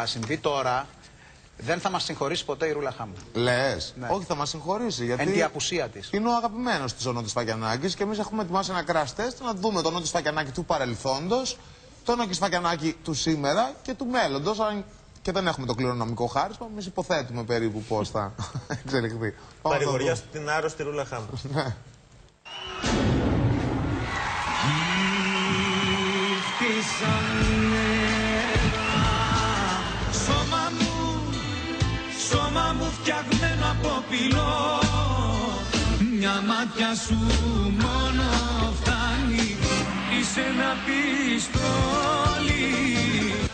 Θα συμβεί τώρα, δεν θα μας συγχωρήσει ποτέ η Ρούλα Χάμου. Λες, ναι. Όχι, θα μας συγχωρήσει. Γιατί εν τη απουσία της. είναι ο αγαπημένος της ο Νότης Φακιανάκης και εμείς έχουμε ετοιμάσει ένα crash test να δούμε τον Νότη Φακιανάκη του παρελθόντος, τον Νότη Φακιανάκη του σήμερα και του μέλλοντος. Αν και δεν έχουμε το κληρονομικό χάρισμα, εμείς υποθέτουμε περίπου πώς θα εξελιχθεί. Παρηγοριά στην άρρωστη Ρούλα Χάμου. Ναι. Σώμα μου φτιαγμένο από πυλό, μια μάτια σου μόνο φτάνει, είσαι ένα πιστόλι.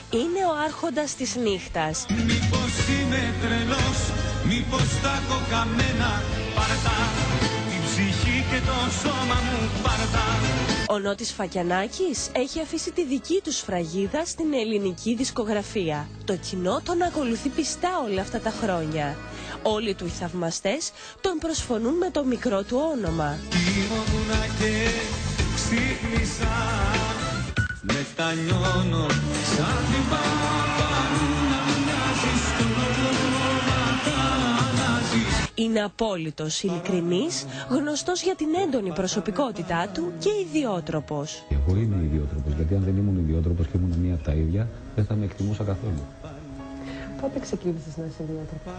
Είναι ο άρχοντας της νύχτας. Μήπως είμαι τρελός, μήπως τα έχω καμένα, πάρτα την ψυχή και το σώμα μου, πάρτα. Ο Νότης Φακιανάκης έχει αφήσει τη δική του σφραγίδα στην ελληνική δισκογραφία. Το κοινό τον ακολουθεί πιστά όλα αυτά τα χρόνια. Όλοι του οι θαυμαστές τον προσφωνούν με το μικρό του όνομα. Κοιμόμουνα και ξύπνησα, μετανιώνω σαν την παπανούνα, μοιάζεις το Είναι απόλυτος ειλικρινής, γνωστός για την έντονη προσωπικότητά του και ιδιότροπος. Εγώ είμαι ιδιότροπος, γιατί αν δεν ήμουν ιδιότροπος και ήμουν μία από τα ίδια, δεν θα με εκτιμούσα καθόλου. Πότε ξεκίνησες να είσαι ιδιότροπος?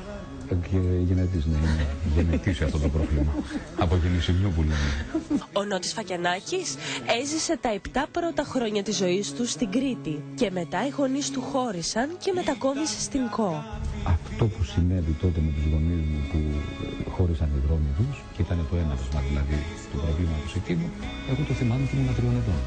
Και γενετής, ναι, είναι γενετής αυτό το πρόβλημα. Από γεννησιμιού που λέμε. Ο Νότης Φακιανάκης έζησε τα 7 πρώτα χρόνια της ζωής του στην Κρήτη και μετά οι γονείς του χώρισαν και μετακόμισε στην ΚΟ. Αυτό που συνέβη τότε με τους γονείς μου που χώρισαν οι δρόμοι τους και ήταν το έναυσμα δηλαδή του προβλήματος εκείνου, εγώ το θυμάμαι και ήμουν 3 ετών.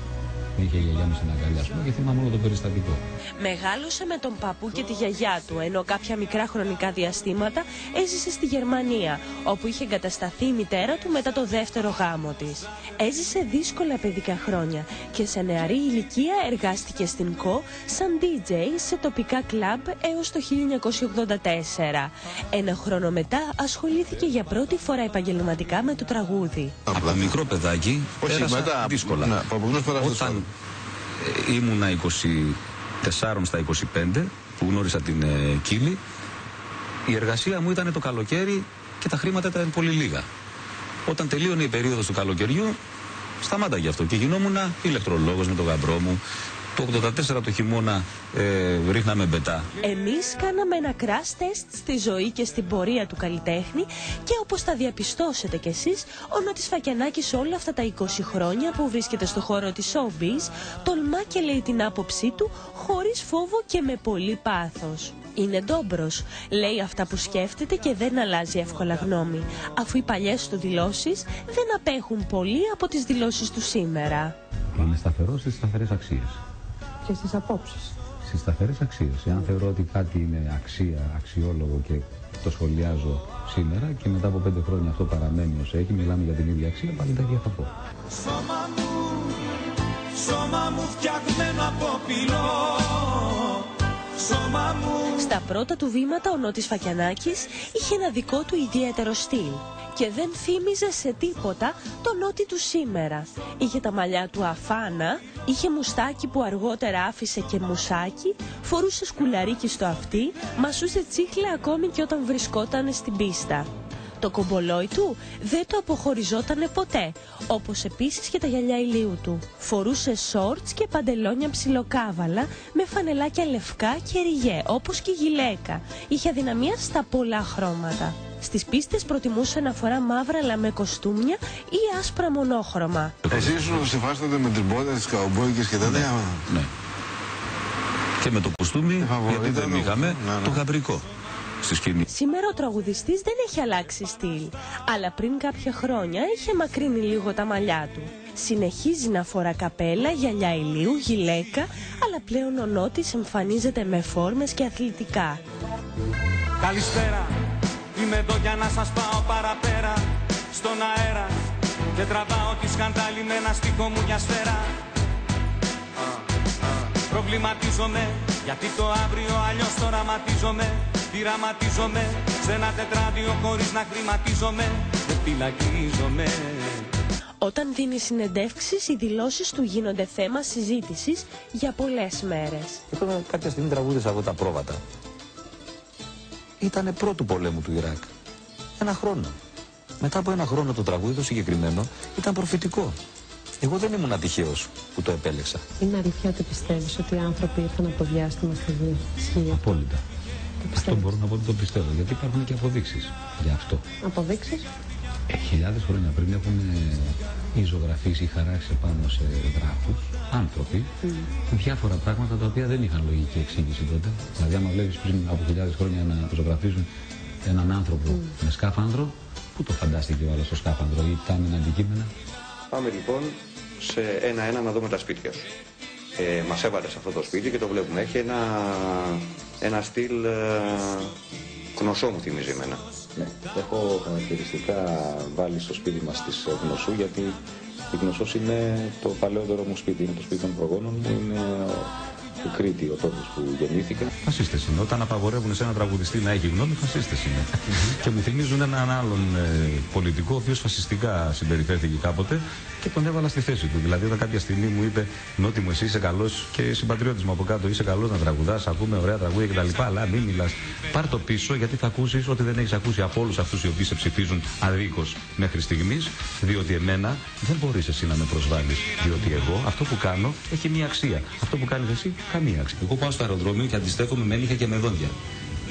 Με είχε η γιαγιά μου στην αγκαλιά, και θυμάμαι όλο το περιστατικό. Μεγάλωσε με τον παππού και τη γιαγιά του, ενώ κάποια μικρά χρονικά διαστήματα έζησε στη Γερμανία, όπου είχε εγκατασταθεί η μητέρα του μετά το δεύτερο γάμο της. Έζησε δύσκολα παιδικά χρόνια και σε νεαρή ηλικία εργάστηκε στην ΚΟ σαν DJ σε τοπικά κλαμπ έως το 1984. Ένα χρόνο μετά ασχολήθηκε για πρώτη φορά επαγγελματικά με το τραγούδι. Από μικρό παιδάκι πέρασα δύσκολα. Ναι, όταν ήμουνα 24 στα 25 που γνώρισα την Κύλη, η εργασία μου ήταν το καλοκαίρι και τα χρήματα ήταν πολύ λίγα. Όταν τελείωνε η περίοδος του καλοκαιριού, σταμάταγε αυτό και γινόμουν ηλεκτρολόγος με τον γαμπρό μου. Το 84 το χειμώνα ρίχναμε μπετά. Εμείς κάναμε ένα crash test στη ζωή και στην πορεία του καλλιτέχνη και όπως θα διαπιστώσετε κι εσείς, ο Νότης Φακιανάκης όλα αυτά τα 20 χρόνια που βρίσκεται στο χώρο της showbiz, τολμά και λέει την άποψή του χωρίς φόβο και με πολύ πάθος. Είναι ντόμπρος, λέει αυτά που σκέφτεται και δεν αλλάζει εύκολα γνώμη, αφού οι παλιές του δηλώσεις δεν απέχουν πολύ από τις δηλώσεις του σήμερα. Είναι σταθερός στις σταθερές αξίες. Και στις απόψεις. Στις σταθερές αξίες. Εάν θεωρώ ότι κάτι είναι αξιόλογο και το σχολιάζω σήμερα και μετά από 5 χρόνια αυτό παραμένει ως έχει, μιλάμε για την ίδια αξία, πάλι τα ίδια θα πω. Σώμα μου φτιαγμένο από πυλό, σώμα μου. Στα πρώτα του βήματα ο Νότης Φακιανάκης είχε ένα δικό του ιδιαίτερο στυλ και δεν θύμιζε σε τίποτα τον Νότη του σήμερα. Είχε τα μαλλιά του αφάνα, είχε μουστάκι που αργότερα άφησε και μουσάκι, φορούσε σκουλαρίκι στο αυτί, μασούσε τσίχλα ακόμη και όταν βρισκόταν στην πίστα. Το κομπολόι του δεν το αποχωριζότανε ποτέ, όπως επίσης και τα γυαλιά ηλίου του. Φορούσε σόρτς και παντελόνια ψιλοκάβαλα με φανελάκια λευκά και ριγέ, όπως και η γυλαίκα. Είχε αδυναμία στα πολλά χρώματα. Στις πίστες προτιμούσε να φορά μαύρα λαμέ κοστούμια ή άσπρα μονόχρωμα. Εσύ ήσουν σε φάση με τις μπότες, τις καουμπόικες και τέτοια. Ναι. Και με το κουστούμι, γιατί δεν είχαμε, το γαμπρικό στη σκηνή. Σήμερα ο τραγουδιστής δεν έχει αλλάξει στυλ, αλλά πριν κάποια χρόνια είχε μακρύνει λίγο τα μαλλιά του. Συνεχίζει να φορά καπέλα, γυαλιά ηλίου, γυλαίκα, αλλά πλέον ο Νότης εμφανίζεται με φόρμες και αθλητικά. Καλησπέρα, είμαι εδώ για να σας πάω παραπέρα στον αέρα και τραβάω τη σκαντάλη με ένα στίχο μου για σφαίρα. Προβληματίζομαι γιατί το αύριο αλλιώς το ραματίζομαι. Πειραματίζομαι σε ένα τετράδιο χωρίς να χρηματίζομαι. Δεν φυλακίζομαι. Όταν δίνει συνεντεύξεις, οι δηλώσεις του γίνονται θέμα συζήτησης για πολλές μέρες. Και τώρα κάποια στιγμή τραγούδισα εγώ τα πρόβατα. Ήτανε πρώτου πολέμου του Ιράκ. 1 χρόνο. Μετά από 1 χρόνο το τραγούδι το συγκεκριμένο ήταν προφητικό. Εγώ δεν ήμουν ατυχαίος που το επέλεξα. Είναι αλήθεια ότι πιστεύεις ότι οι άνθρωποι ήρθαν από το διάστημα στη γη? Ισχύει? Απόλυτα. Αυτό μπορώ να πω ότι το πιστεύω, γιατί υπάρχουν και αποδείξεις για αυτό. Αποδείξεις? Χιλιάδες χρόνια πριν έχουν ζωγραφίσει ή χαράξει πάνω σε γράφους άνθρωποι διάφορα πράγματα τα οποία δεν είχαν λογική εξήγηση τότε. Δηλαδή, άμα βλέπεις πριν από χιλιάδες χρόνια να ζωγραφίζουν έναν άνθρωπο με σκάφανδρο, πού το φαντάστηκε ο άλλος το σκάφανδρο ή τα άμυνα αντικείμενα? Πάμε λοιπόν σε ένα-ένα να δούμε τα σπίτια σου. Μας έβαλε σε αυτό το σπίτι και το βλέπουμε. Έχει ένα στυλ γνωσό, μου θυμίζει εμένα. Ναι, έχω χαρακτηριστικά βάλει στο σπίτι μας της Γνωσού, γιατί η Γνωσός είναι το παλαιότερο μου σπίτι, είναι το σπίτι των προγόνων μου, είναι του Κρήτη, ο τόπος που γεννήθηκα. Φασίστες είναι. Όταν απαγορεύουν σε έναν τραγουδιστή να έχει γνώμη, φασίστες είναι. Και μου θυμίζουν έναν άλλον πολιτικό, ο οποίος φασιστικά συμπεριφέρθηκε κάποτε και τον έβαλα στη θέση του. Δηλαδή, όταν κάποια στιγμή μου είπε: Νότι μου, εσύ είσαι καλός και συμπατριώτης μου από κάτω, είσαι καλός να τραγουδάς, ακούμε ωραία τραγούδια κτλ. Αλλά μην μιλάς. Πάρ' το πίσω, γιατί θα ακούσεις ότι δεν έχεις ακούσει από όλους αυτούς οι οποίοι σε ψηφίζουν αδίκως μέχρι στιγμής, διότι εμένα δεν μπορείς εσύ να με προσβάλλεις. Διότι εγώ αυτό που κάνω έχει μία αξία. Αυτό που κάνεις εσύ, καμία αξία. Εγώ πάω στο αεροδρόμιο και αντιστέκομαι με νύχια και με δόντια.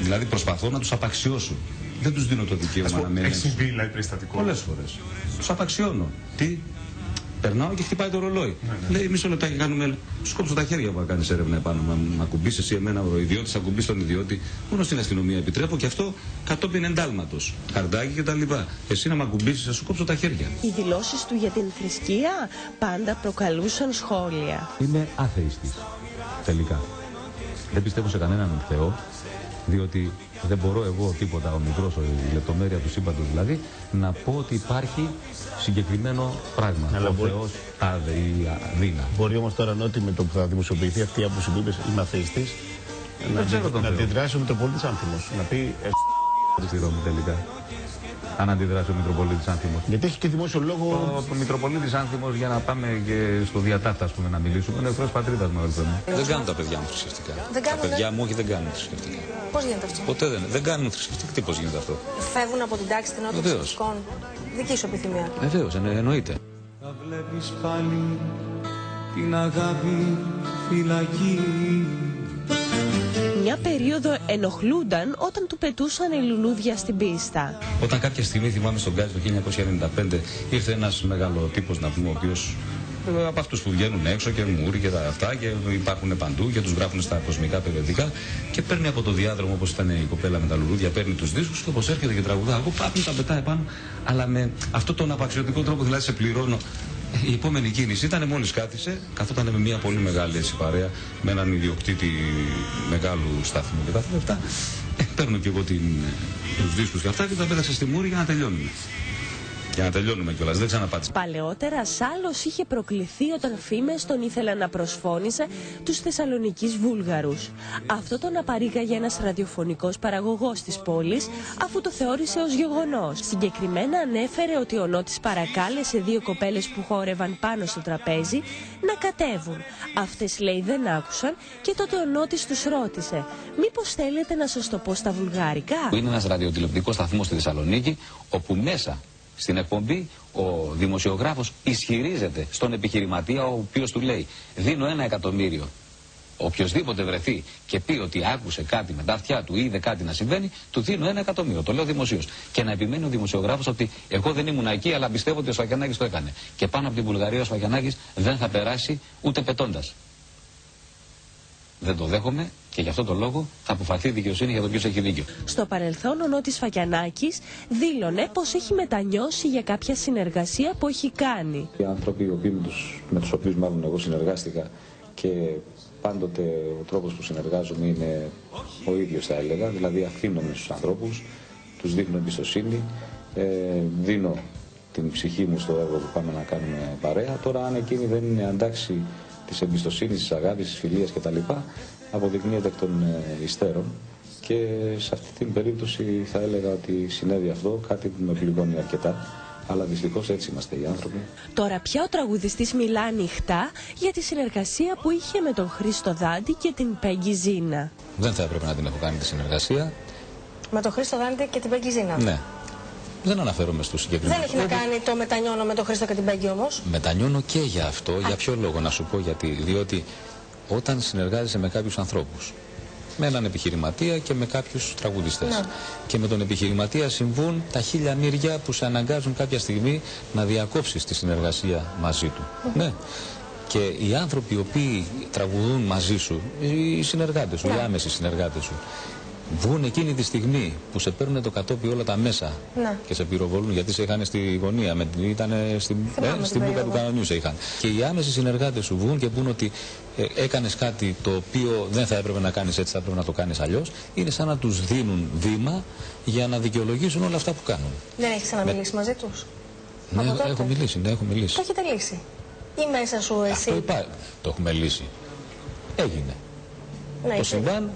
Δηλαδή προσπαθώ να τους απαξιώσω. Δεν τους δίνω το δικαίωμα να με έχει συμβεί δηλαδή περιστατικό? Πολλές φορές. Τους απαξιώνω. Τι? Περνάω και χτυπάει το ρολόι. Λέει μισό λεπτάκι κάνουμε. Σου κόψω τα χέρια που κάνει έρευνα επάνω. Μα ακουμπήσει εσύ εμένα, ο ιδιώτης ακουμπήσει τον ιδιώτη. Μόνο στην αστυνομία επιτρέπω και αυτό κατόπιν εντάλματος. Καρδάκι κτλ. Εσύ να με ακουμπήσει, θα σου κόψω τα χέρια. Οι δηλώσεις του για την θρησκεία πάντα προκαλούσαν σχόλια. Είμαι άθεϊστης. Τελικά. Δεν πιστεύω σε κανέναν Θεό, διότι δεν μπορώ εγώ τίποτα, ο μικρός, η λεπτομέρεια του σύμπαντος δηλαδή, να πω ότι υπάρχει συγκεκριμένο πράγμα. Αλλά ο Θεός τάδε ή δίνα. Μπορεί όμως τώρα Νότι με το που θα δημοσιοποιηθεί αυτή η άποψη που είπες, είμαι αθεϊστής, να αντιδράσει ο Μητροπολίτης Άνθιμος. Να πει στη Ρώμη τελικά. Αν αντιδράσει ο Μητροπολίτης Άνθιμος. Γιατί έχει και δημόσιο λόγο. Ο Μητροπολίτης Άνθιμος, για να πάμε και στο διατάφτα, ας πούμε, να μιλήσουμε, είναι εχθρός πατρίδας με όλους. Δεν κάνουν τα παιδιά μου θρησκευτικά. Τα παιδιά μου όχι, δεν κάνουν θρησκευτικά. Πώς γίνεται αυτό? Ποτέ δεν κάνουν θρησκευτικά. Τι πώς γίνεται αυτό? Φεύγουν από την τάξη των νότων θρησκευτικών. Δική σου επιθυμία. Βεβαίως, εννοείται. Θα βλέπεις πάλι την αγάπη φυλακή. Μια περίοδο ενοχλούνταν όταν του πετούσαν λουλούδια στην πίστα. Όταν κάποια στιγμή, θυμάμαι στον Γκάζι το 1995, ήρθε ένας μεγάλο τύπος, να πούμε, ο οποίος από αυτούς που βγαίνουν έξω και μούρι και τα αυτά και υπάρχουν παντού και τους γράφουν στα κοσμικά περιοδικά και παίρνει από το διάδρομο, όπως ήταν η κοπέλα με τα λουλούδια, παίρνει τους δίσκους και όπως έρχεται και τραγουδά, εγώ πάπουν τα πετάει πάνω, αλλά με αυτόν τον απαξιωτικό τρόπο, δηλαδή σε πληρώνω. Η επόμενη κίνηση ήταν μόλις κάθισε, καθόταν με μια πολύ μεγάλη έτσι παρέα, με έναν ιδιοκτήτη μεγάλου σταθμού και τα αυτά. Παίρνω και εγώ τους δίσκους και αυτά και τα πέταξα στη μούρη για να τελειώνουμε. Για να τελειώνουμε κιόλας, δεν ξαναπάτησα. Παλαιότερα, Σάλλος είχε προκληθεί όταν φήμες τον ήθελαν να προσφώνησε τους Θεσσαλονικείς Βούλγαρους. Αυτό τον απαρήγαγε ένας ραδιοφωνικός παραγωγός της πόλης, αφού το θεώρησε ως γεγονός. Συγκεκριμένα ανέφερε ότι ο Νότης παρακάλεσε 2 κοπέλες που χόρευαν πάνω στο τραπέζι να κατέβουν. Αυτές, λέει, δεν άκουσαν και τότε ο Νότης τους ρώτησε: «Μήπως θέλετε να σας το πω στα βουλγάρικα?» Είναι ένας ραδιοτηλεοπτικός σταθμός στη Θεσσαλονίκη, όπου μέσα στην εκπομπή ο δημοσιογράφος ισχυρίζεται στον επιχειρηματία, ο οποίος του λέει: δίνω 1 εκατομμύριο. Οποιοςδήποτε βρεθεί και πει ότι άκουσε κάτι με τα αυτιά του ή είδε κάτι να συμβαίνει, του δίνω 1 εκατομμύριο. Το λέω δημοσίως. Και να επιμένει ο δημοσιογράφος ότι εγώ δεν ήμουν εκεί, αλλά πιστεύω ότι ο Σφακιανάκης το έκανε. Και πάνω από την Βουλγαρία ο Σφακιανάκης δεν θα περάσει ούτε πετώντας. Δεν το δέχομαι και γι' αυτό το λόγο θα αποφαθεί η δικαιοσύνη για το ποιος έχει δίκιο. Στο παρελθόν, ο Νότης Φακιανάκης δήλωνε πως έχει μετανιώσει για κάποια συνεργασία που έχει κάνει. Οι άνθρωποι με τους οποίους μάλλον εγώ συνεργάστηκα και πάντοτε ο τρόπος που συνεργάζομαι είναι ο ίδιος, θα έλεγα. Δηλαδή αφήνομαι στους ανθρώπους, τους δείχνω εμπιστοσύνη, δίνω την ψυχή μου στο έργο που πάμε να κάνουμε παρέα. Τώρα αν εκείνη δεν είναι αντάξει της εμπιστοσύνης, της αγάπης, της φιλίας κτλ. Αποδεικνύεται εκ των υστέρων και σε αυτή την περίπτωση θα έλεγα ότι συνέβη αυτό, κάτι που με πληγώνει αρκετά, Αλλά δυστυχώς έτσι είμαστε οι άνθρωποι. Τώρα πια ο τραγουδιστής μιλά ανοιχτά για τη συνεργασία που είχε με τον Χρήστο Δάντη και την Πέγγι Ζήνα. Δεν θα έπρεπε να την έχω κάνει τη συνεργασία. Με τον Χρήστο Δάντη και την Πέγγι Ζήνα. Ναι. Δεν αναφέρομαι στους συγκεκριμένους. Δεν έχει να κάνει το μετανιώνω με τον Χρήστο και την Πέγγι όμως. Μετανιώνω και για αυτό. Για ποιο λόγο να σου πω γιατί. Διότι όταν συνεργάζεσαι με κάποιους ανθρώπους, με έναν επιχειρηματία και με κάποιους τραγουδιστές. Ναι. Και με τον επιχειρηματία συμβούν τα χίλια μύρια που σε αναγκάζουν κάποια στιγμή να διακόψεις τη συνεργασία μαζί του. Ναι. Και οι άνθρωποι οι οποίοι τραγουδούν μαζί σου, οι συνεργάτες σου, οι άμεσοι συνεργάτες σου, βγουν εκείνη τη στιγμή που σε παίρνουν το κατόπι όλα τα μέσα και σε πυροβολούν, γιατί σε είχαν στη γωνία, ήταν στην μπουκα του κανονιού σε είχαν. Και οι άμεσοι συνεργάτες σου βγουν και πούν ότι έκανες κάτι το οποίο δεν θα έπρεπε να κάνεις έτσι, θα έπρεπε να το κάνεις αλλιώς. Είναι σαν να τους δίνουν βήμα για να δικαιολογήσουν όλα αυτά που κάνουν. Δεν έχεις ξαναμιλήσει μαζί τους? Ναι, έχω μιλήσει, ναι, έχω μιλήσει. Το έχετε λύσει? Ή μέσα σου εσύ? Αυτό το έχουμε λύσει. Έγινε. Ναι, το συμβάν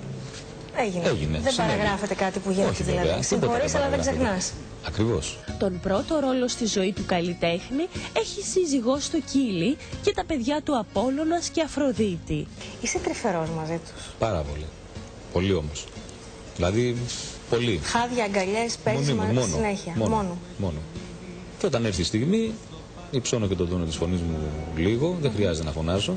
έγινε. Δεν παραγράφεται κάτι που γίνεται. Όχι, δηλαδή. Συγχωρείς, αλλά δεν ξεχνάς. Ακριβώς. Τον πρώτο ρόλο στη ζωή του καλλιτέχνη έχει σύζυγό στο Κύλι και τα παιδιά του Απόλλωνας και Αφροδίτη. Είσαι τρυφερός μαζί τους? Πάρα πολύ. Πολύ όμως. Δηλαδή, πολύ. Χάδια, αγκαλιές, παίζεις μαζί συνέχεια? Μόνο. Και όταν έρθει η στιγμή, υψώνω και τον τόνο της φωνής μου λίγο, δεν χρειάζεται να φωνάζω.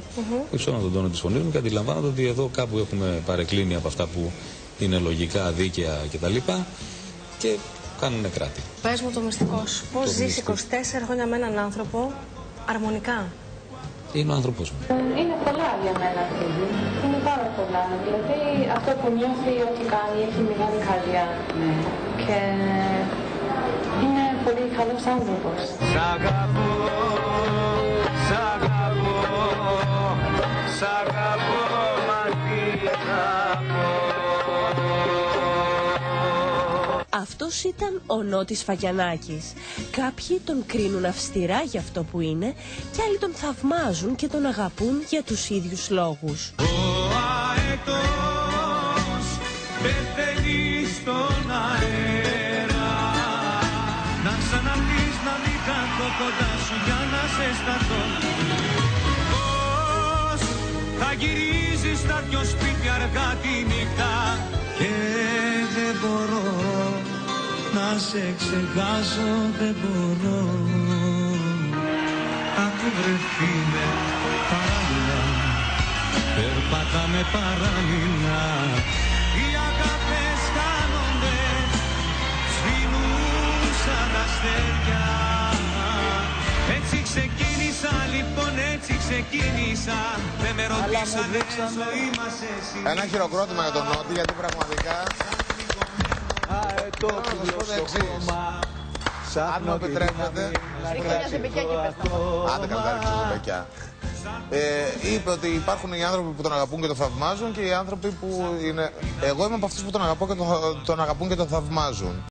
Υψώνω τον τόνο της φωνής μου και αντιλαμβάνονται ότι εδώ κάπου έχουμε παρεκκλίνει από αυτά που είναι λογικά, δίκαια κτλ. Και κάνουν κράτη. Πες μου το μυστικό σου. Πώς ζεις 24 χρόνια με έναν άνθρωπο αρμονικά? Είναι ο άνθρωπος μου. Είναι πολλά για μένα. Είναι πάρα πολλά. Δηλαδή αυτό που νιώθει ό,τι κάνει έχει μεγάλη καρδιά. Και είναι πολύ καλός άνθρωπος. Σ' αγαπώ, σ' αγαπώ, σ' αγαπώ, μα τι θα πω. Αυτός ήταν ο Νότης Φακιανάκης. Κάποιοι τον κρίνουν αυστηρά για αυτό που είναι και άλλοι τον θαυμάζουν και τον αγαπούν για τους ίδιους λόγους. Ο αετός πεθαίνει στον αέρα. Να ξαναπείς να μην κάτω κοντά σου για να σε σταθώ. Πώς θα γυρίζεις στα δυο σπίτια αργά τη νύχτα και δεν μπορώ να σε ξεχάσω, δεν μπορώ. Άκου βρεθούμε παράλληλα, περπατάμε παράλληλα. Οι αγάπες χάνονται, σβήνουν σαν τα αστέρια. Έτσι ξεκίνησα, λοιπόν έτσι ξεκίνησα. Δεν με ρωτήσανε ζωή μας εσύ. Ένα χειροκρότημα για τον Νότη, γιατί πραγματικά αν μου επιτρέπετε, άντε καλτάριξε το Μπεκιά. Είπε ότι υπάρχουν οι άνθρωποι που τον αγαπούν και τον θαυμάζουν και οι άνθρωποι που είναι... Εγώ είμαι από αυτούς που τον αγαπώ και τον αγαπούν και τον θαυμάζουν.